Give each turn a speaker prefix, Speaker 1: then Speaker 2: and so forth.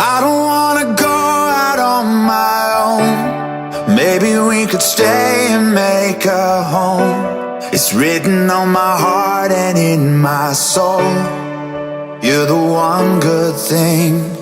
Speaker 1: I don't wanna go out on my own. Maybe we could stay and make a home. It's written on my heart and in my soul. You're the one good thing